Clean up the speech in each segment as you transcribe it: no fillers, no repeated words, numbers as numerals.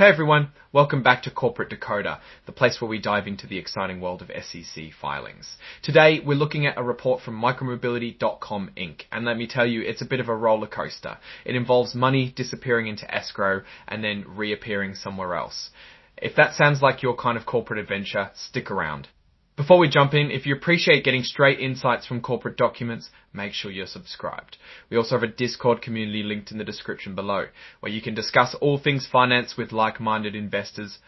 Hey everyone, welcome back to Corporate Decoder, the place where we dive into the exciting world of SEC filings. Today we're looking at a report from micromobility.com Inc. And let me tell you, it's a bit of a roller coaster. It involves money disappearing into escrow and then reappearing somewhere else. If that sounds like your kind of corporate adventure, stick around. Before we jump in, if you appreciate getting straight insights from corporate documents, make sure you're subscribed. We also have a Discord community linked in the description below, where you can discuss all things finance with like-minded investors.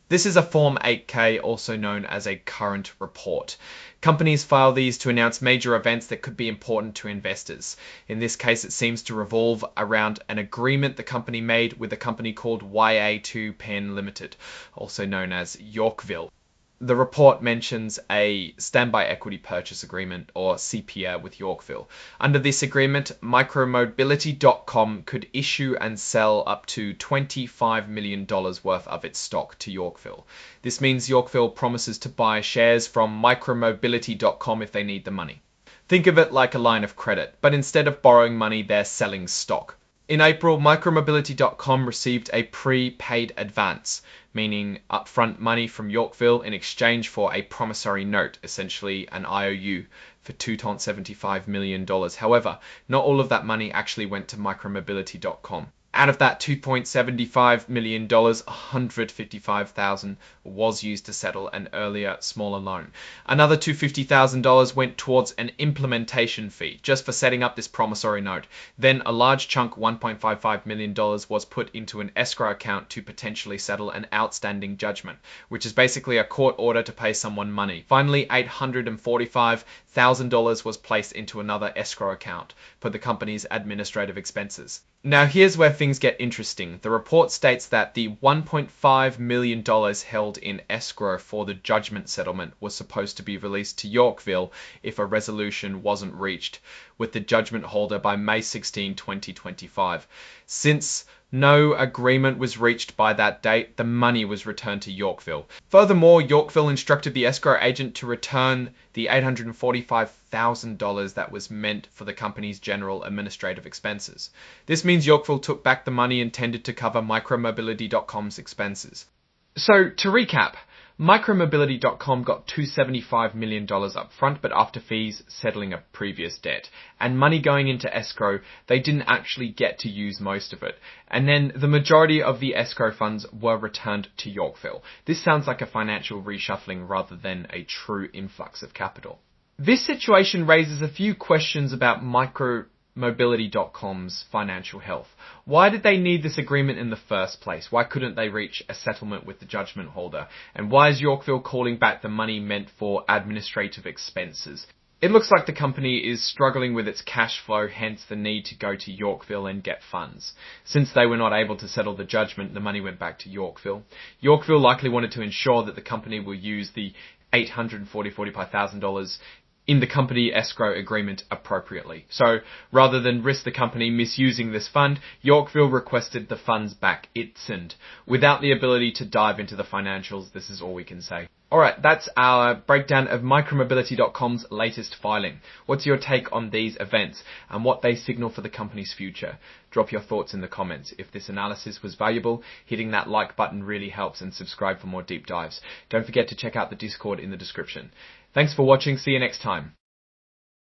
This is a Form 8K, also known as a current report. Companies file these to announce major events that could be important to investors. In this case, it seems to revolve around an agreement the company made with a company called YA2 Penn Limited, also known as Yorkville. The report mentions a standby equity purchase agreement, or CPA, with Yorkville. Under this agreement, micromobility.com could issue and sell up to $25 million worth of its stock to Yorkville. This means Yorkville promises to buy shares from micromobility.com if they need the money. Think of it like a line of credit, but instead of borrowing money, they're selling stock. In April, micromobility.com received a prepaid advance, meaning upfront money from Yorkville in exchange for a promissory note, essentially an IOU, for $2.75 million. However, not all of that money actually went to micromobility.com. Out of that $2.75 million, $155,000 was used to settle an earlier, smaller loan. Another $250,000 went towards an implementation fee, just for setting up this promissory note. Then a large chunk, $1.55 million, was put into an escrow account to potentially settle an outstanding judgment, which is basically a court order to pay someone money. Finally, $845,000 was placed into another escrow account for the company's administrative expenses. Now here's where things get interesting. The report states that the $1.5 million held in escrow for the judgment settlement was supposed to be released to Yorkville if a resolution wasn't reached with the judgment holder by May 16, 2025. Since no agreement was reached by that date, the money was returned to Yorkville. Furthermore, Yorkville instructed the escrow agent to return the $845,000 that was meant for the company's general administrative expenses. This means Yorkville took back the money intended to cover micromobility.com's expenses. So, to recap, micromobility.com got $275 million up front, but after fees settling a previous debt and money going into escrow, they didn't actually get to use most of it. And then the majority of the escrow funds were returned to Yorkville. This sounds like a financial reshuffling rather than a true influx of capital. This situation raises a few questions about micromobility.com's financial health. Why did they need this agreement in the first place? Why couldn't they reach a settlement with the judgment holder? And why is Yorkville calling back the money meant for administrative expenses? It looks like the company is struggling with its cash flow, hence the need to go to Yorkville and get funds. Since they were not able to settle the judgment, the money went back to Yorkville. Yorkville likely wanted to ensure that the company will use the $845,000 in the company escrow agreement appropriately. So rather than risk the company misusing this fund, Yorkville requested the funds back instant. Without the ability to dive into the financials, this is all we can say. Alright, that's our breakdown of micromobility.com's latest filing. What's your take on these events and what they signal for the company's future? Drop your thoughts in the comments. If this analysis was valuable, hitting that like button really helps, and subscribe for more deep dives. Don't forget to check out the Discord in the description. Thanks for watching. See you next time.